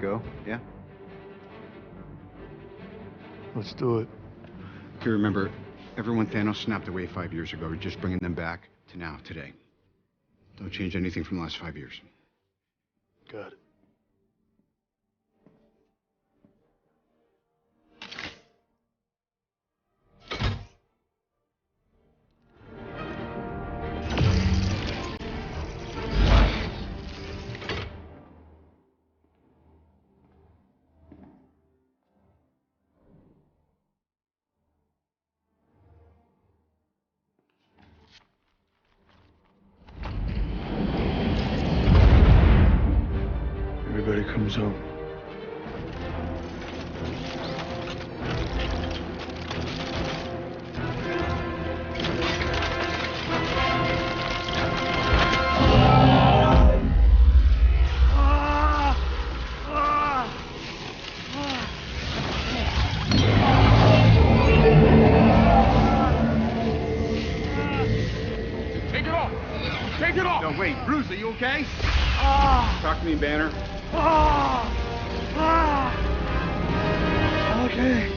go, yeah? Let's do it. Okay, remember, everyone Thanos snapped away 5 years ago. We're just bringing them back to now, today. Don't change anything from the last 5 years. Got it. Everybody comes home. Take it off! Take it off! No, wait, Bruce, are you okay? Talk to me, Banner. Okay.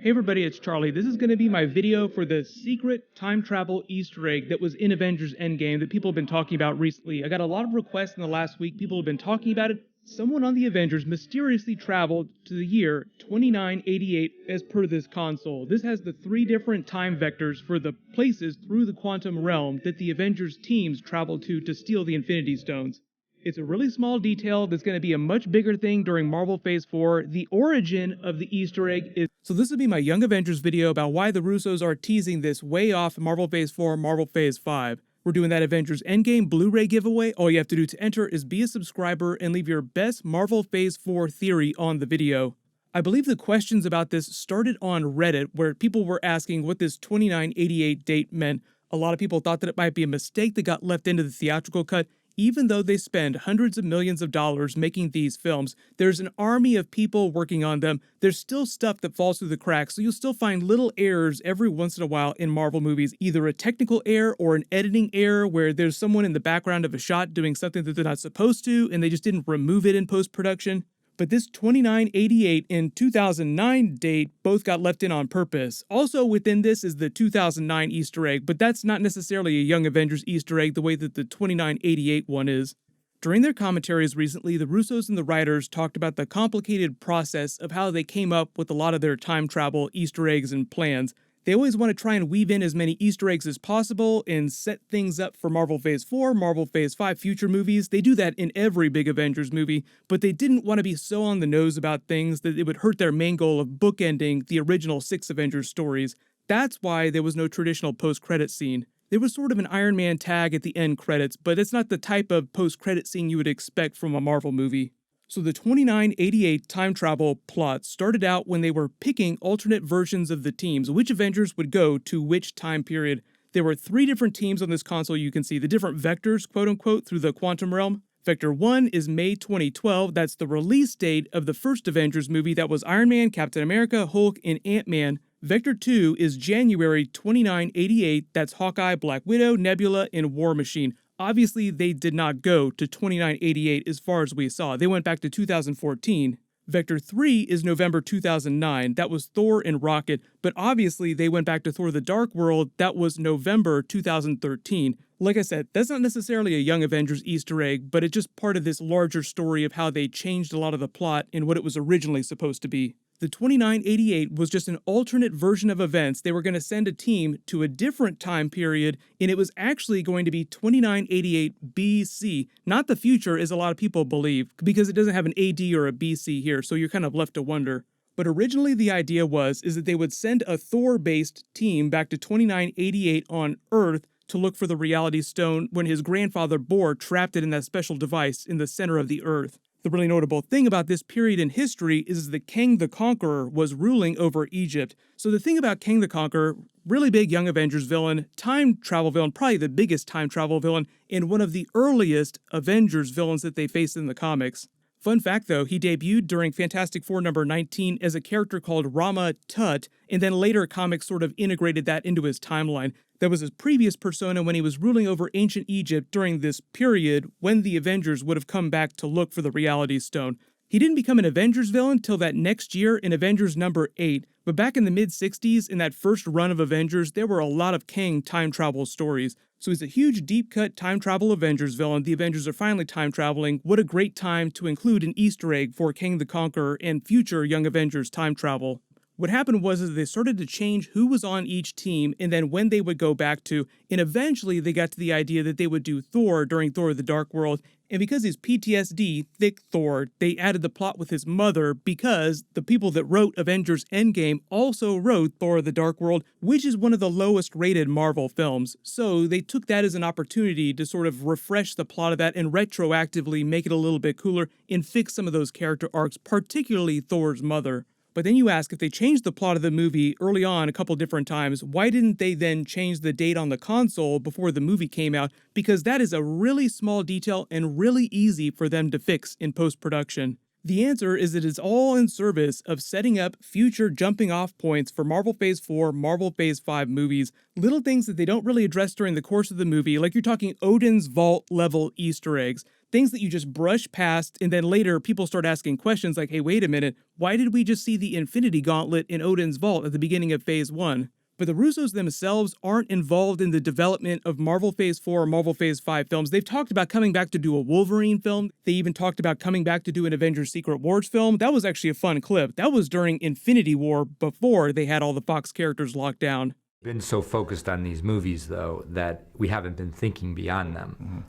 Hey everybody, it's Charlie. This is going to be my video for the secret time travel Easter egg that was in Avengers Endgame that people have been talking about recently. I got a lot of requests in the last week. People have been talking about it. Someone on the Avengers mysteriously traveled to the year 2988 as per this console. This has the 3 different time vectors for the places through the quantum realm that the Avengers teams traveled to steal the Infinity Stones. It's a really small detail that's going to be a much bigger thing during Marvel Phase 4. The origin of the Easter egg is... So this will be my Young Avengers video about why the Russos are teasing this way off Marvel Phase 4, Marvel Phase 5. We're doing that Avengers Endgame Blu-ray giveaway. All you have to do to enter is be a subscriber and leave your best Marvel Phase 4 theory on the video. I believe the questions about this started on Reddit, where people were asking what this 2988 date meant. A lot of people thought that it might be a mistake that got left into the theatrical cut. Even though they spend hundreds of millions of dollars making these films, there's an army of people working on them. There's still stuff that falls through the cracks, so you'll still find little errors every once in a while in Marvel movies, either a technical error or an editing error where there's someone in the background of a shot doing something that they're not supposed to, and they just didn't remove it in post-production. But this 2988 and 2009 date both got left in on purpose. Also within this is the 2009 Easter egg, but that's not necessarily a Young Avengers Easter egg the way that the 2988 one is. During their commentaries recently, the Russos and the writers talked about the complicated process of how they came up with a lot of their time travel Easter eggs and plans. They always want to try and weave in as many Easter eggs as possible and set things up for Marvel Phase 4, Marvel Phase 5 future movies. They do that in every big Avengers movie, but they didn't want to be so on the nose about things that it would hurt their main goal of bookending the original 6 Avengers stories. That's why there was no traditional post-credit scene. There was sort of an Iron Man tag at the end credits, but it's not the type of post-credit scene you would expect from a Marvel movie. So the 2988 time travel plot started out when they were picking alternate versions of the teams, which Avengers would go to which time period. There were 3 different teams on this console. You can see the different vectors, quote-unquote, through the quantum realm. Vector 1 is May 2012. That's the release date of the first Avengers movie. That was Iron Man, Captain America, Hulk, and Ant-Man. Vector 2 is January 2988. That's Hawkeye, Black Widow, Nebula, and War Machine. Obviously, they did not go to 2988 as far as we saw. They went back to 2014. Vector 3 is November 2009. That was Thor and Rocket, but obviously they went back to Thor the Dark World. That was November 2013. Like I said, that's not necessarily a Young Avengers Easter egg, but it's just part of this larger story of how they changed a lot of the plot and what it was originally supposed to be. The 2988 was just an alternate version of events. They were going to send a team to a different time period, and it was actually going to be 2988 BC, not the future as a lot of people believe, because it doesn't have an AD or a BC here, so you're kind of left to wonder. But originally the idea is that they would send a Thor-based team back to 2988 on Earth to look for the Reality Stone when his grandfather Bor trapped it in that special device in the center of the Earth. The really notable thing about this period in history is that Kang the Conqueror was ruling over Egypt. So the thing about Kang the Conqueror, really big Young Avengers villain, time travel villain, probably the biggest time travel villain, and one of the earliest Avengers villains that they faced in the comics. Fun fact though, he debuted during Fantastic Four number 19 as a character called Rama Tut, and then later comics sort of integrated that into his timeline. That was his previous persona when he was ruling over ancient Egypt during this period when the Avengers would have come back to look for the Reality Stone. He didn't become an Avengers villain till that next year in Avengers number 8, but back in the mid-60s, in that first run of Avengers, there were a lot of Kang time travel stories. So he's a huge deep-cut time travel Avengers villain. The Avengers are finally time traveling. What a great time to include an Easter egg for Kang the Conqueror and future Young Avengers time travel. What happened was they started to change who was on each team and then when they would go back to, and eventually they got to the idea that they would do Thor during Thor the Dark World, and because he's PTSD, thick Thor, they added the plot with his mother because the people that wrote Avengers Endgame also wrote Thor the Dark World, which is one of the lowest rated Marvel films, so they took that as an opportunity to sort of refresh the plot of that and retroactively make it a little bit cooler and fix some of those character arcs, particularly Thor's mother. But then you ask, if they changed the plot of the movie early on a couple different times, why didn't they then change the date on the console before the movie came out? Because that is a really small detail and really easy for them to fix in post-production. The answer is that it's all in service of setting up future jumping off points for Marvel Phase 4, Marvel Phase 5 movies, little things that they don't really address during the course of the movie, like you're talking Odin's Vault level Easter eggs. Things that you just brush past, and then later people start asking questions like, hey, wait a minute, why did we just see the Infinity Gauntlet in Odin's Vault at the beginning of Phase 1? But the Russos themselves aren't involved in the development of Marvel Phase 4 or Marvel Phase 5 films. They've talked about coming back to do a Wolverine film. They even talked about coming back to do an Avengers Secret Wars film. That was actually a fun clip. That was during Infinity War before they had all the Fox characters locked down. Been so focused on these movies, though, that we haven't been thinking beyond them.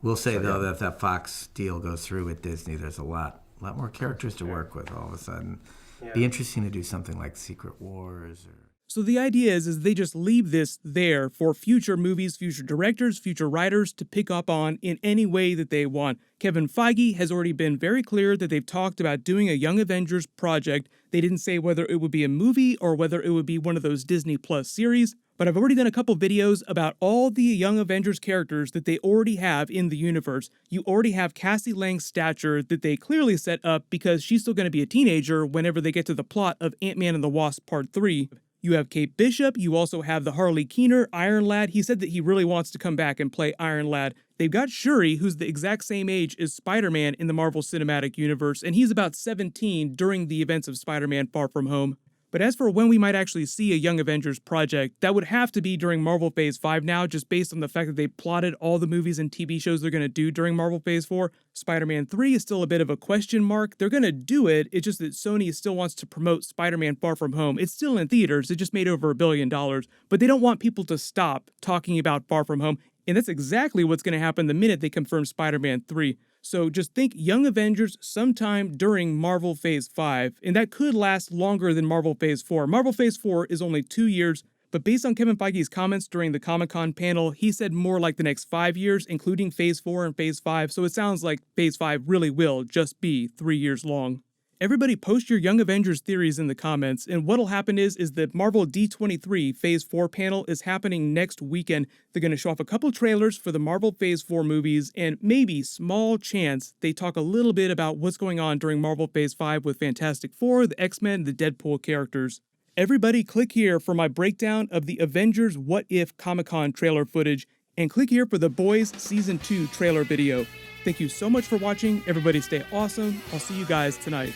We'll say, though, that if that Fox deal goes through with Disney, there's a lot more characters to work with all of a sudden. Yeah. Be interesting to do something like Secret Wars. So the idea is they just leave this there for future movies, future directors, future writers to pick up on in any way that they want. Kevin Feige has already been very clear that they've talked about doing a Young Avengers project. They didn't say whether it would be a movie or whether it would be one of those Disney Plus series, but I've already done a couple videos about all the Young Avengers characters that they already have in the universe. You already have Cassie Lang's stature that they clearly set up because she's still going to be a teenager whenever they get to the plot of Ant-Man and the Wasp Part 3. You have Kate Bishop, you also have the Harley Keener, Iron Lad. He said that he really wants to come back and play Iron Lad. They've got Shuri, who's the exact same age as Spider-Man in the Marvel Cinematic Universe, and he's about 17 during the events of Spider-Man Far From Home. But as for when we might actually see a Young Avengers project, that would have to be during Marvel Phase 5 now, just based on the fact that they plotted all the movies and TV shows they're going to do during Marvel Phase 4. Spider-Man 3 is still a bit of a question mark. They're going to do it, it's just that Sony still wants to promote Spider-Man Far From Home. It's still in theaters, it just made over $1 billion, but they don't want people to stop talking about Far From Home, and that's exactly what's going to happen the minute they confirm Spider-Man 3. So just think Young Avengers sometime during Marvel Phase 5, and that could last longer than Marvel Phase 4. Marvel Phase 4 is only 2 years, but based on Kevin Feige's comments during the Comic-Con panel, he said more like the next 5 years, including Phase 4 and Phase 5, so it sounds like Phase 5 really will just be 3 years long. Everybody post your Young Avengers theories in the comments, and what'll happen is that Marvel D23 Phase 4 panel is happening next weekend. They're going to show off a couple trailers for the Marvel Phase 4 movies, and maybe, small chance, they talk a little bit about what's going on during Marvel Phase 5 with Fantastic Four, the X-Men, the Deadpool characters. Everybody click here for my breakdown of the Avengers What If Comic-Con trailer footage, and click here for the Boys Season 2 trailer video. Thank you so much for watching. Everybody stay awesome. I'll see you guys tonight.